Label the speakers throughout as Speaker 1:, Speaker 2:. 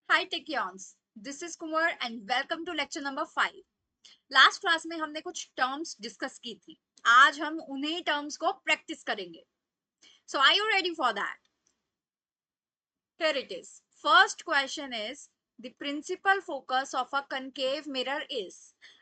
Speaker 1: Hi Techions, this is Kumar and welcome to lecture number 5. Last class में हमने कुछ terms discuss की थी. आज हम उन्हीं टर्म्स को प्रैक्टिस करेंगे. So are you ready for that? Here it is. First question is the principal focus of a concave mirror is.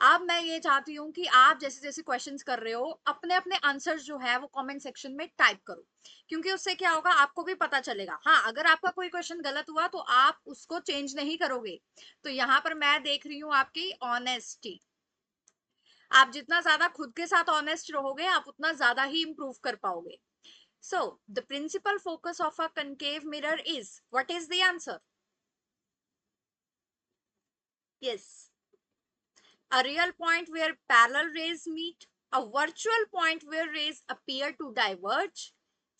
Speaker 1: अब मैं ये चाहती हूँ कि आप जैसे जैसे क्वेश्चंस कर रहे हो अपने अपने आंसर्स जो है वो कमेंट सेक्शन में टाइप करो, क्योंकि उससे क्या होगा आपको भी पता चलेगा. हाँ, अगर आपका कोई क्वेश्चन गलत हुआ तो आप उसको चेंज नहीं करोगे. तो यहाँ पर मैं देख रही हूँ आपकी ऑनेस्टी. आप जितना ज्यादा खुद के साथ ऑनेस्ट रहोगे आप उतना ज्यादा ही इंप्रूव कर पाओगे. So, the principal focus of a concave mirror is, what is the answer? Yes, a real point where parallel rays meet, a virtual point where rays appear to diverge,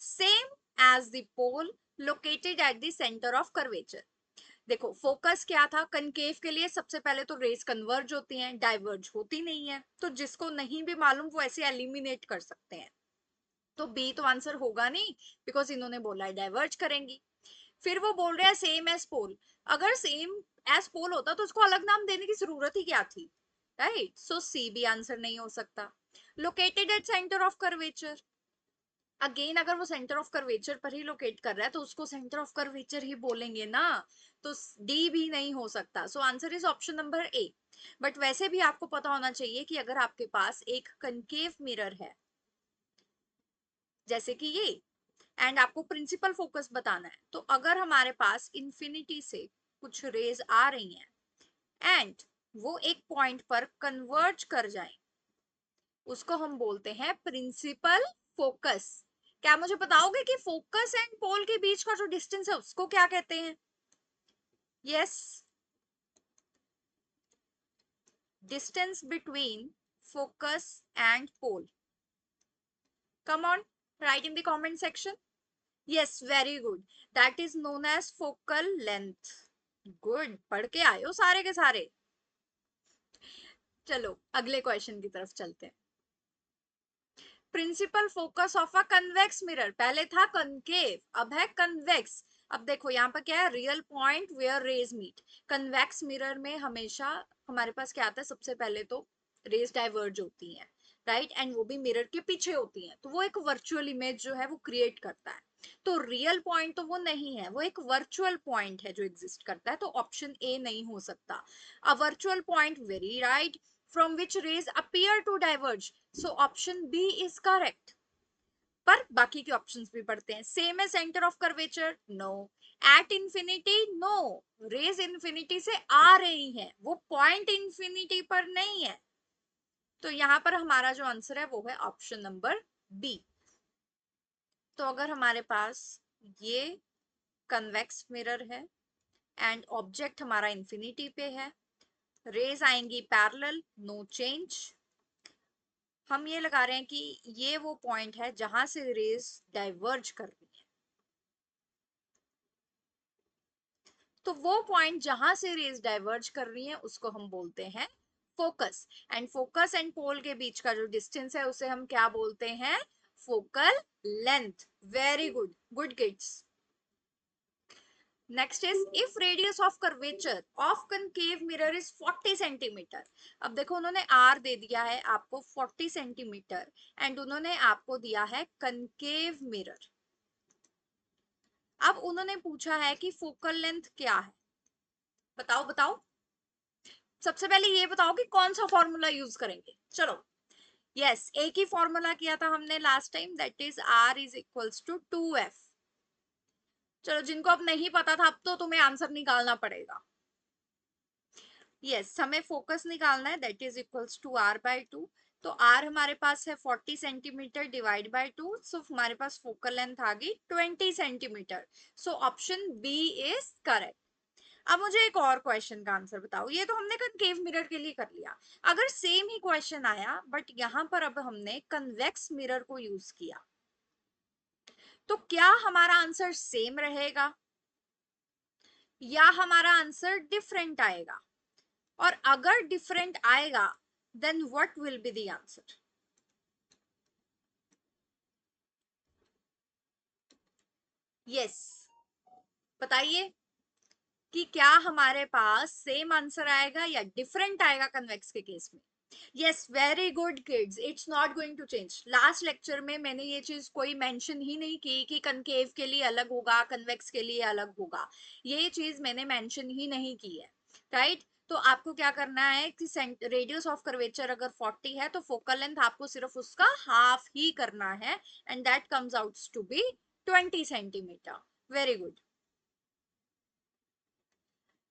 Speaker 1: same as the pole located at the center of curvature. देखो focus क्या था concave के लिए. सबसे पहले तो race converge होती हैं, डाइवर्ज होती नहीं है. तो जिसको नहीं भी मालूम वो ऐसे एलिमिनेट कर सकते हैं. तो बी तो आंसर होगा नहीं, बिकॉज इन्होंने बोला है डाइवर्ज करेंगी. फिर वो बोल रहे हैं सेम एज पोल. अगर सेम एज पोल होता तो उसको अलग नाम देने की जरूरत ही क्या थी, राइट? सो सी भी आंसर नहीं हो सकता. Located at centre of curvature, again अगर वो सेंटर ऑफ कर्वेचर पर ही लोकेट कर रहा है तो उसको सेंटर ऑफ कर्वेचर ही बोलेंगे ना. तो डी भी नहीं हो सकता. So answer is option number A. But वैसे भी आपको पता होना चाहिए कि अगर आपके पास एक कनकेव मिरर है जैसे कि ये, एंड आपको प्रिंसिपल फोकस बताना है, तो अगर हमारे पास इंफिनिटी से कुछ रेज आ रही हैं एंड वो एक पॉइंट पर कन्वर्ज कर जाएं, उसको हम बोलते हैं प्रिंसिपल फोकस. क्या मुझे बताओगे कि फोकस एंड पोल के बीच का जो डिस्टेंस है उसको क्या कहते हैं? Yes, distance between focus and pole. Come on, write in the comment section. Yes, very good. That is known as focal length. Good, पढ़ के आए हो सारे के सारे. चलो अगले क्वेश्चन की तरफ चलते हैं. Principal focus of a convex mirror, पहले था कनकेव अब है कन्वेक्स. अब देखो यहाँ पर क्या है, real point where rays meet. Convex mirror में हमेशा हमारे पास क्या आता है, सबसे पहले तो रेज डाइवर्ज होती हैं, राइट? एंड वो भी मिरर के पीछे होती हैं, तो वो एक वर्चुअल इमेज जो है वो क्रिएट करता है. तो रियल पॉइंट तो वो नहीं है, वो एक वर्चुअल पॉइंट है जो एग्जिस्ट करता है. तो ऑप्शन ए नहीं हो सकता. A virtual point, very right, from which rays appear to diverge. So option B is correct. पर बाकी के ऑप्शंस भी पढ़ते हैं. सेम है centre of curvature, no. At infinity, no. Rays infinity से आ रही हैं, वो पॉइंट इंफिनिटी पर नहीं है. तो यहां पर हमारा जो आंसर है वो है ऑप्शन नंबर बी. तो अगर हमारे पास ये कन्वेक्स मिरर है एंड ऑब्जेक्ट हमारा इंफिनिटी पे है, रेज आएंगी पैरेलल, नो चेंज. हम ये लगा रहे हैं कि ये वो पॉइंट है जहां से रेज डाइवर्ज कर रही है. तो वो पॉइंट जहां से रेज डाइवर्ज कर रही है उसको हम बोलते हैं फोकस. एंड फोकस एंड पोल के बीच का जो डिस्टेंस है उसे हम क्या बोलते हैं? Focal length. Very good, good kids. Next is if radius of curvature of concave mirror is 40 centimetre. अब देखो उन्होंने आर दे दिया है आपको 40 सेंटीमीटर एंड उन्होंने आपको दिया है कनकेव मिरर. अब उन्होंने पूछा है कि फोकल लेंथ क्या है. बताओ बताओ. सबसे पहले ये बताओ कि कौन सा फॉर्मूला यूज करेंगे. चलो, यस, एक ही फॉर्मूला किया था हमने last time, that is R is equals to 2f. चलो, जिनको अब नहीं पता था अब तो तुम्हें आंसर निकालना पड़ेगा. यस, हमें फोकस निकालना है, that is equals to R by 2. तो आर हमारे पास है 40 सेंटीमीटर डिवाइड बाय 2, सो हमारे पास फोकल लेंथ आ गई 20 centimetre. So option B is correct. अब मुझे एक और क्वेश्चन का आंसर बताओ. ये तो हमने कनकेव मिरर के लिए कर लिया. अगर सेम ही क्वेश्चन आया बट यहाँ पर अब हमने कन्वेक्स मिरर को यूज किया, तो क्या हमारा आंसर सेम रहेगा या हमारा आंसर डिफरेंट आएगा? और अगर डिफरेंट आएगा then what will be the answer? Yes, बताइए. कि क्या हमारे पास सेम आंसर आएगा या डिफरेंट आएगा कन्वेक्स के केस में। Yes, very good kids, it's not going to change. Last lecture में मैंने ये चीज कोई मेंशन ही नहीं की कि कनकेव के लिए अलग होगा, कन्वेक्स के लिए अलग होगा, ये चीज मैंने मेंशन ही नहीं की है, राइट। तो आपको क्या करना है कि रेडियस ऑफ कर्वेचर अगर 40 है तो फोकल लेंथ आपको सिर्फ उसका हाफ ही करना है, and that comes out to be 20 centimetre. Very good.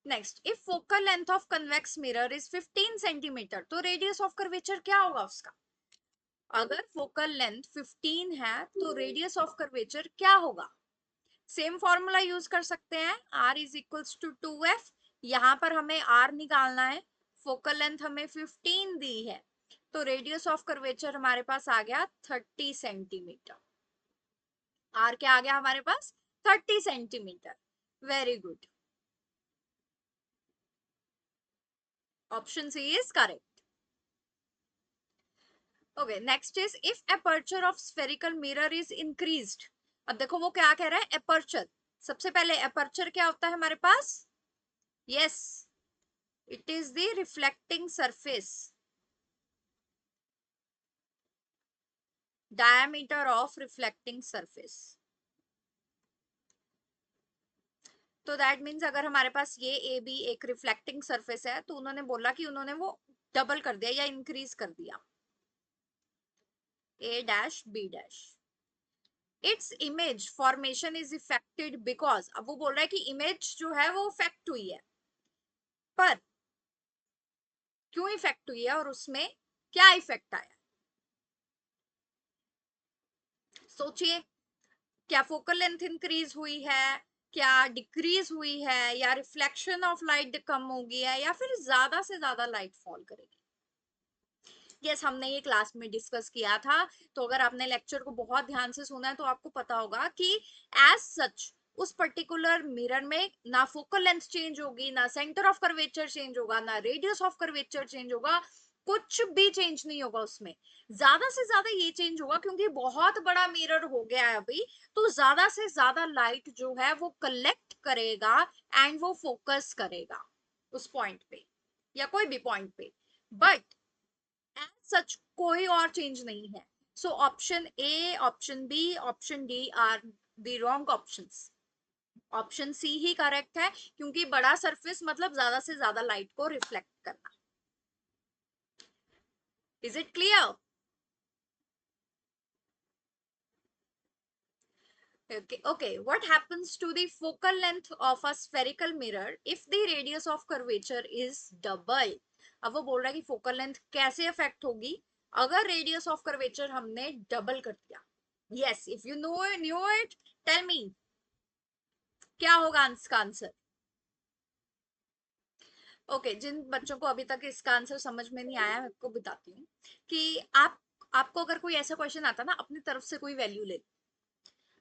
Speaker 1: Next, if focal length of convex mirror is 15 centimetre तो रेडियस ऑफ कर्वेचर क्या होगा उसका। अगर फोकल लेंथ 15 है तो रेडियस ऑफ कर्वेचर क्या होगा। सेम फॉर्मूला यूज कर सकते हैं, r is equals to 2f। यहाँ पर हमें r निकालना है, फोकल लेंथ हमें 15 दी है, तो रेडियस ऑफ कर्वेचर हमारे पास आ गया 30 सेंटीमीटर। r क्या आ गया हमारे पास, 30 centimetre. Very good, option C is correct. Okay, next is if aperture of spherical mirror is increased. अब देखो वो क्या कह रहा है, एपर्चर। सबसे पहले एपर्चर क्या होता है हमारे पास, yes, it is the reflecting surface, diameter of reflecting surface. तो दैट मीन्स अगर हमारे पास ये ए बी एक रिफ्लेक्टिंग सरफेस है तो उन्होंने बोला कि उन्होंने वो डबल कर दिया या इंक्रीज कर दिया, A dash B dash. Its image formation is affected because, अब वो बोल रहा है कि इमेज जो है वो इफेक्ट हुई है, पर क्यों इफेक्ट हुई है और उसमें क्या इफेक्ट आया। सोचिए, क्या फोकल लेंथ इंक्रीज हुई है, क्या डिक्रीज हुई है, या रिफ्लेक्शन ऑफ लाइट कम हो गया है, या फिर ज्यादा से ज्यादा लाइट फॉल करेगी। यस, हमने ये क्लास में डिस्कस किया था, तो अगर आपने लेक्चर को बहुत ध्यान से सुना है तो आपको पता होगा कि एज सच उस पर्टिकुलर मिरर में ना फोकल लेंथ चेंज होगी, ना सेंटर ऑफ कर्वेचर चेंज होगा, ना रेडियस ऑफ कर्वेचर चेंज होगा, कुछ भी चेंज नहीं होगा उसमें। ज्यादा से ज्यादा ये चेंज होगा क्योंकि बहुत बड़ा मिरर हो गया है अभी, तो ज्यादा से ज्यादा लाइट जो है वो कलेक्ट करेगा एंड वो फोकस करेगा उस पॉइंट पे या कोई भी पॉइंट पे, बट सच कोई और चेंज नहीं है। So option A, option B, option D are the wrong options. Option C ही करेक्ट है क्योंकि बड़ा सरफेस मतलब ज्यादा से ज्यादा लाइट को रिफ्लेक्ट करना। Is it clear. Okay, what happens to the focal length of a spherical mirror if the radius of curvature is double। अब वो बोल रहा है कि फोकल लेंथ कैसे अफेक्ट होगी अगर रेडियस ऑफ कर्वेचर हमने डबल कर दिया। Yes, if you knew it, tell me क्या होगा इसका आंसर। ओके, जिन बच्चों को अभी तक इसका आंसर समझ में नहीं आया, मैं आपको बताती हूँ कि आपको अगर कोई ऐसा क्वेश्चन आता ना, अपनी तरफ से कोई वैल्यू ले।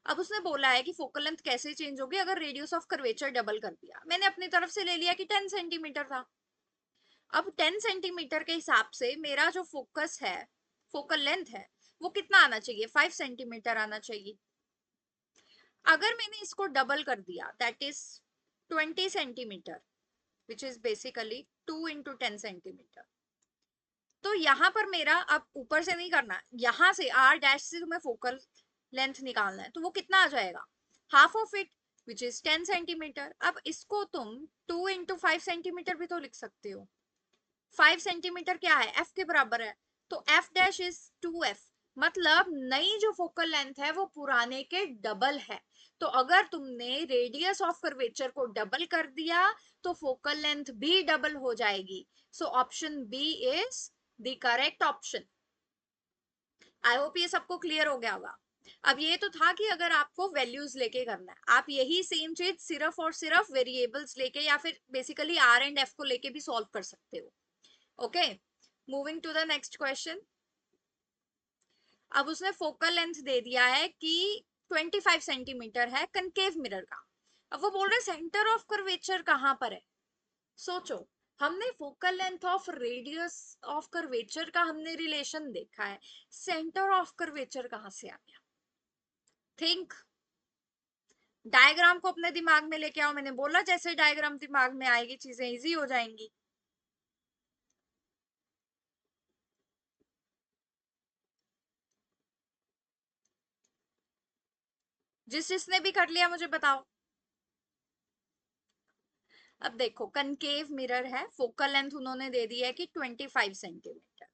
Speaker 1: अब उसने बोला है कि फोकल लेंथ कैसे चेंज होगी अगर रेडियस ऑफ कर्वेचर डबल कर दिया, मैंने अपनी तरफ से ले लिया कि 10 सेंटीमीटर था। अब 10 सेंटीमीटर के हिसाब से मेरा जो फोकस है, फोकल लेंथ है, वो कितना आना चाहिए, 5 सेंटीमीटर आना चाहिए। अगर मैंने इसको डबल कर दिया, that is 20 centimetre, which is basically 2 into 10 centimetre. तो यहाँ पर मेरा, अब ऊपर से नहीं करना, यहाँ से आर डैश से तुम्हें फोकल लेंथ निकालना है, तो वो कितना आ जाएगा, half of it which is 10 centimetre. अब इसको तुम 2 इंटू 5 सेंटीमीटर भी तो लिख सकते हो। 5 सेंटीमीटर क्या है, एफ के बराबर है, तो एफ डैश इज 2f। मतलब नई जो फोकल लेंथ है वो पुराने के डबल है। तो अगर तुमने रेडियस ऑफ कर्वेचर को डबल कर दिया तो फोकल लेंथ भी डबल हो जाएगी। So option B is the correct option. I hope ये सबको क्लियर हो गया होगा। अब ये तो था कि अगर आपको वैल्यूज लेके करना है, आप यही सेम चीज सिर्फ और सिर्फ वेरिएबल्स लेके या फिर बेसिकली आर एंड एफ को लेके भी सॉल्व कर सकते हो। Okay, moving to the next question. अब उसने फोकल लेंथ दे दिया है कि 25 सेंटीमीटर है कनकेव मिरर का। अब वो बोल रहे सेंटर ऑफ कर्वेचर कहां पर है। सोचो, हमने focal length of radius of curvature का हमने रिलेशन देखा है, सेंटर ऑफ कर्वेचर कहां से आ गया। थिंक, डायग्राम को अपने दिमाग में लेके आओ, मैंने बोला जैसे डायग्राम दिमाग में आएगी चीजें इजी हो जाएंगी। जिसने भी कर लिया मुझे बताओ। अब देखो कनकेव मिरर है, फोकल लेंथ उन्होंने दे दी है कि 25 सेंटीमीटर।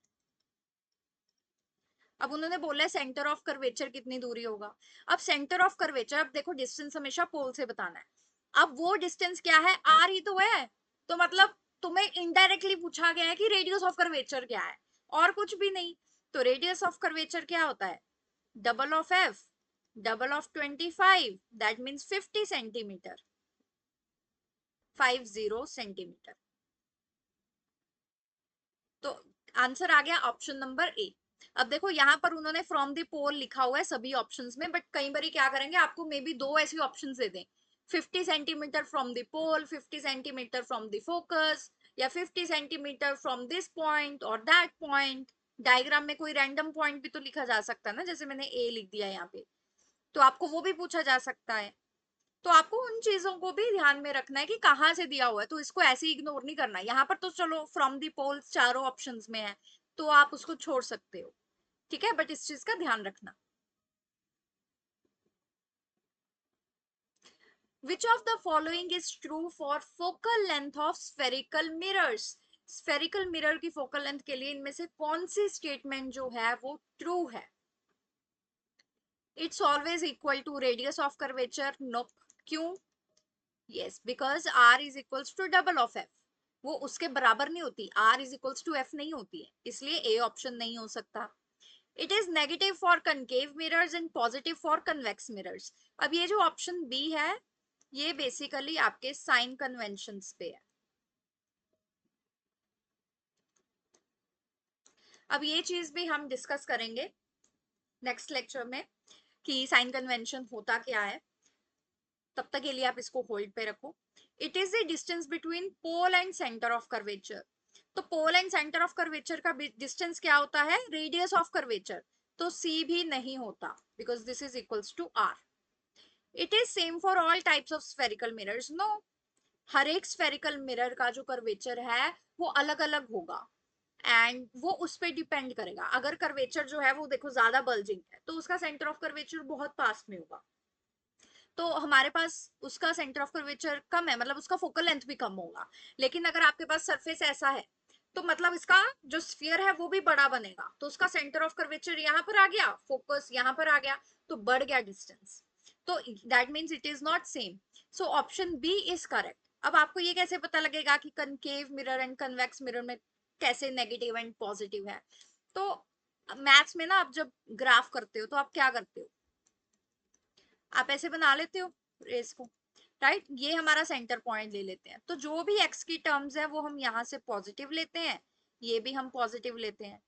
Speaker 1: अब उन्होंने बोला है सेंटर ऑफ कर्वेचर कितनी दूरी होगा। अब सेंटर ऑफ कर्वेचर, अब देखो डिस्टेंस हमेशा पोल से बताना है। अब वो डिस्टेंस क्या है, आर ही तो है। तो मतलब तुम्हें इनडायरेक्टली पूछा गया है कि रेडियस ऑफ कर्वेचर क्या है, और कुछ भी नहीं। तो रेडियस ऑफ कर्वेचर क्या होता है, double of F, double of 25, that means 50 centimetre, 50 centimetre. तो आंसर आ गया ऑप्शन नंबर ए। अब देखो यहाँ पर उन्होंने फ्रॉम द पोल लिखा हुआ है सभी ऑप्शंस में, बट कई बार क्या करेंगे, आपको मे बी दो ऐसी ऑप्शंस दे दें, 50 centimetre from the pole, 50 centimetre from the focus, या 50 सेंटीमीटर फ्रॉम दिस पॉइंट और दैट पॉइंट। डायग्राम में कोई रैंडम पॉइंट भी तो लिखा जा सकता है ना, जैसे मैंने ए लिख दिया यहाँ पे, तो आपको वो भी पूछा जा सकता है। तो आपको उन चीजों को भी ध्यान में रखना है कि कहाँ से दिया हुआ है, तो इसको ऐसे इग्नोर नहीं करना। यहाँ पर तो चलो फ्रॉम दी पोल्स चारों ऑप्शंस में है, तो आप उसको छोड़ सकते हो, ठीक है, बट इस चीज का ध्यान रखना। Which of the following is true for focal length of spherical mirrors? Spherical mirror की फोकल लेंथ के लिए इनमें से कौन सी स्टेटमेंट जो है वो ट्रू है? It's always equal to radius of curvature, no. क्यों? Yes, because R is equals to double of F. वो उसके बराबर नहीं होती, R is equals to F नहीं होती है, इसलिए ए ऑप्शन नहीं हो सकता। It is negative for concave mirrors and positive for convex mirrors. अब ये जो ऑप्शन बी है, ये बेसिकली आपके साइन कन्वेंशंस पे है। अब ये चीज भी हम डिस्कस करेंगे नेक्स्ट लेक्चर में कि साइन कन्वेंशन होता क्या है। तब तक के लिए आप इसको होल्ड पे रखो। It is the distance between pole and centre of curvature. तो pole and centre of curvature का डिस्टेंस क्या होता है, रेडियस ऑफ कर्वेचर। तो सी भी नहीं होता, because this is equals to R. It is same for all types of spherical mirrors, no. हर एक स्फेरिकल मिरर का जो कर्वेचर है वो अलग अलग होगा, एंड वो उस पर डिपेंड करेगा। अगर कर्वेचर जो है वो देखो ज्यादा बल्जिंग है, तो उसका सेंटर ऑफ कर्वेचर बहुत पास में होगा। तो हमारे पास उसका सेंटर ऑफ कर्वेचर कम है, मतलब उसका फोकल लेंथ भी कम होगा। लेकिन अगर आपके पास सरफेस ऐसा है, तो मतलब इसका जो स्फीयर है वो भी बड़ा बनेगा, तो उसका सेंटर ऑफ कर्वेचर यहाँ पर आ गया, फोकस यहाँ पर आ गया, तो बढ़ गया डिस्टेंस। तो that means it is not same. So option B is correct. अब आपको ये कैसे पता लगेगा कि concave mirror and convex mirror में कैसे नेगेटिव एंड पॉजिटिव है? तो मैथ्स में ना आप जब ग्राफ करते हो तो आप क्या करते हो, आप ऐसे बना लेते हो रेस को, राइट। ये हमारा सेंटर पॉइंट ले लेते हैं, तो जो भी एक्स की टर्म्स है वो हम यहाँ से पॉजिटिव लेते हैं, ये भी हम पॉजिटिव लेते हैं,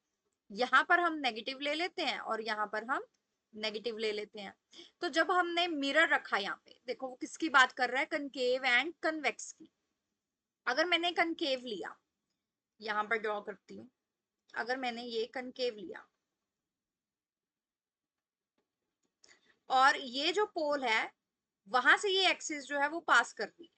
Speaker 1: यहाँ पर हम नेगेटिव ले लेते हैं, और यहाँ पर हम नेगेटिव ले लेते हैं। तो जब हमने मिरर रखा यहाँ पे, देखो वो किसकी बात कर रहा है, कनकेव एंड कन्वेक्स की। अगर मैंने कनकेव लिया, यहाँ पर ड्रॉ करती हूँ, अगर मैंने ये कनकेव लिया और ये जो पोल है वहां से ये एक्सिस जो है वो पास कर रही है,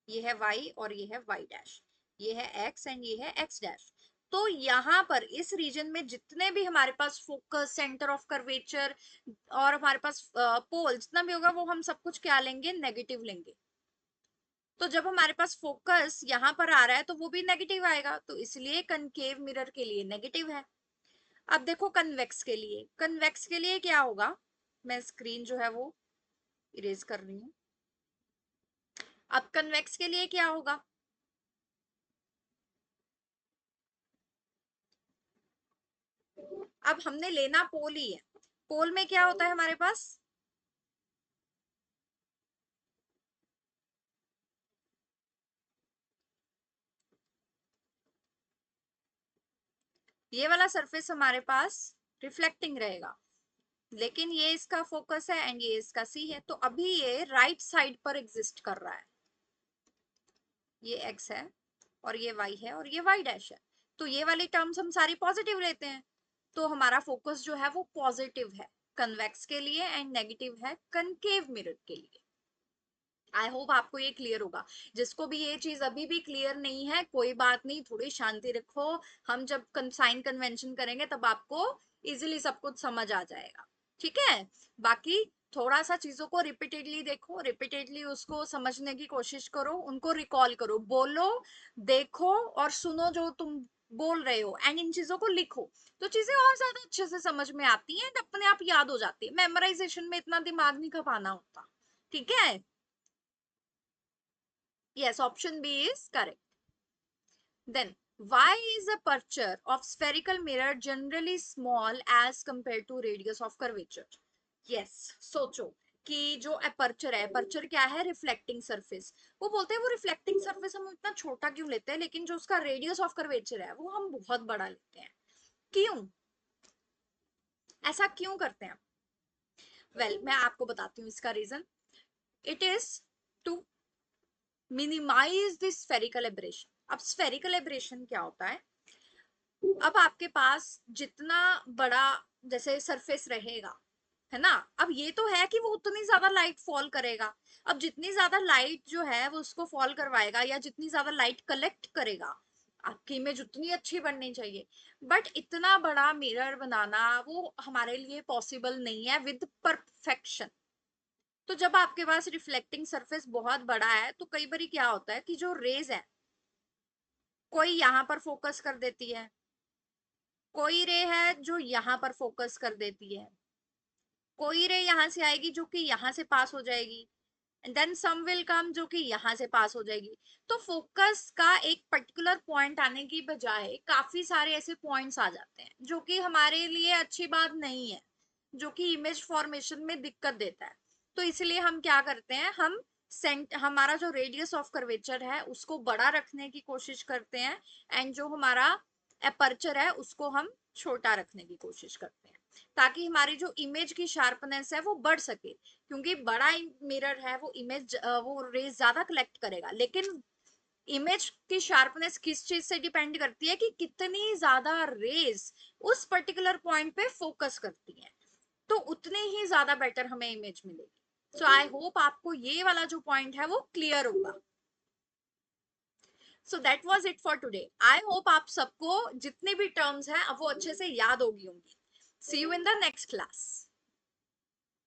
Speaker 1: ये है y और ये है y डैश, ये है x एंड ये है x डैश। तो यहाँ पर इस रीजन में जितने भी हमारे पास फोकस, सेंटर ऑफ कर्वेचर और हमारे पास पोल जितना भी होगा, वो हम सब कुछ क्या लेंगे, नेगेटिव लेंगे। तो जब हमारे पास फोकस यहाँ पर आ रहा है तो वो भी नेगेटिव आएगा, तो इसलिए कनकेव मिरर के लिए नेगेटिव है। अब देखो कन्वेक्स के लिए, कन्वेक्स के लिए क्या होगा, मैं स्क्रीन जो है वो इरेज कर रही हूँ। अब कन्वेक्स के लिए क्या होगा, अब हमने लेना पोल ही है। पोल में क्या होता है हमारे पास, ये वाला सरफेस हमारे पास रिफ्लेक्टिंग रहेगा, लेकिन ये इसका फोकस है एंड ये इसका सी है, तो अभी ये राइट साइड पर एग्जिस्ट कर रहा है। ये एक्स है और ये वाई है और ये वाई डैश है, तो ये वाली टर्म्स हम सारी पॉजिटिव लेते हैं, तो हमारा फोकस जो है वो पॉजिटिव है। कन्वेक्स के लिए एंड नेगेटिव है कनकेव मिरर के लिए। आई होप आपको ये क्लियर होगा। जिसको भी ये चीज अभी भी क्लियर नहीं है, कोई बात नहीं, थोड़ी शांति रखो। हम जब साइन कन्वेंशन करेंगे तब आपको इजिली सब कुछ समझ आ जाएगा, ठीक है। बाकी थोड़ा सा चीजों को रिपीटेडली देखो, रिपीटेडली उसको समझने की कोशिश करो, उनको रिकॉल करो, बोलो, देखो और सुनो जो तुम बोल रहे हो, एंड इन चीजों को लिखो, तो चीजें और ज्यादा अच्छे से समझ में आती हैं, अपने आप याद हो जाती है। मेमोराइजेशन में इतना दिमाग नहीं खपाना होता, ठीक है। Yes, option B is correct. Then, why is the aperture of spherical mirror generally small as compared to radius of curvature? Yes, सोचो कि जो अपर्चर है, अपर्चर क्या है, रिफ्लेक्टिंग सरफेस। वो बोलते हैं वो रिफ्लेक्टिंग सरफेस हम इतना छोटा क्यों लेते हैं, लेकिन जो उसका रेडियस ऑफ कर्वेचर है वो हम बहुत बड़ा लेते हैं। क्यों, ऐसा क्यों करते हैं? वेल मैं आपको बताती हूँ इसका reason. It is to minimise the spherical aberration. अब स्फेरिकल एब्रेशन क्या होता है? अब आपके पास जितना बड़ा जैसे सरफेस रहेगा, है ना, अब ये तो है कि वो उतनी ज्यादा लाइट फॉल करेगा। अब जितनी ज्यादा लाइट जो है वो उसको फॉल करवाएगा, या जितनी ज्यादा लाइट कलेक्ट करेगा, आपकी इमेज उतनी अच्छी बननी चाहिए। बट इतना बड़ा मिरर बनाना वो हमारे लिए पॉसिबल नहीं है विद परफेक्शन। तो जब आपके पास रिफ्लेक्टिंग सरफेस बहुत बड़ा है तो कई बार क्या होता है कि जो रेज है, कोई यहाँ पर फोकस कर देती है, कोई रे है जो यहाँ पर फोकस कर देती है, कोई रे यहाँ से आएगी जो कि यहाँ से पास हो जाएगी, and then some will come जो कि यहाँ से पास हो जाएगी। तो फोकस का एक पर्टिकुलर पॉइंट आने की बजाय काफी सारे ऐसे पॉइंट्स आ जाते हैं जो कि हमारे लिए अच्छी बात नहीं है, जो कि इमेज फॉर्मेशन में दिक्कत देता है। तो इसलिए हम क्या करते हैं, हम हमारा जो रेडियस ऑफ कर्वेचर है उसको बड़ा रखने की कोशिश करते हैं, एंड जो हमारा अपर्चर है उसको हम छोटा रखने की कोशिश करते हैं, ताकि हमारी जो इमेज की शार्पनेस है वो बढ़ सके। क्योंकि बड़ा मिरर है वो इमेज वो रेज ज्यादा कलेक्ट करेगा, लेकिन इमेज की शार्पनेस किस चीज से डिपेंड करती है कि कितनी ज्यादा रेज उस पर्टिकुलर पॉइंट पे फोकस करती है, तो उतने ही ज्यादा बेटर हमें इमेज मिलेगी। सो आई होप आपको ये वाला जो पॉइंट है वो क्लियर होगा। So that was it for today. I hope आप सबको जितने भी टर्म्स हैं अब वो अच्छे से याद होगी होंगी। See you in the next class.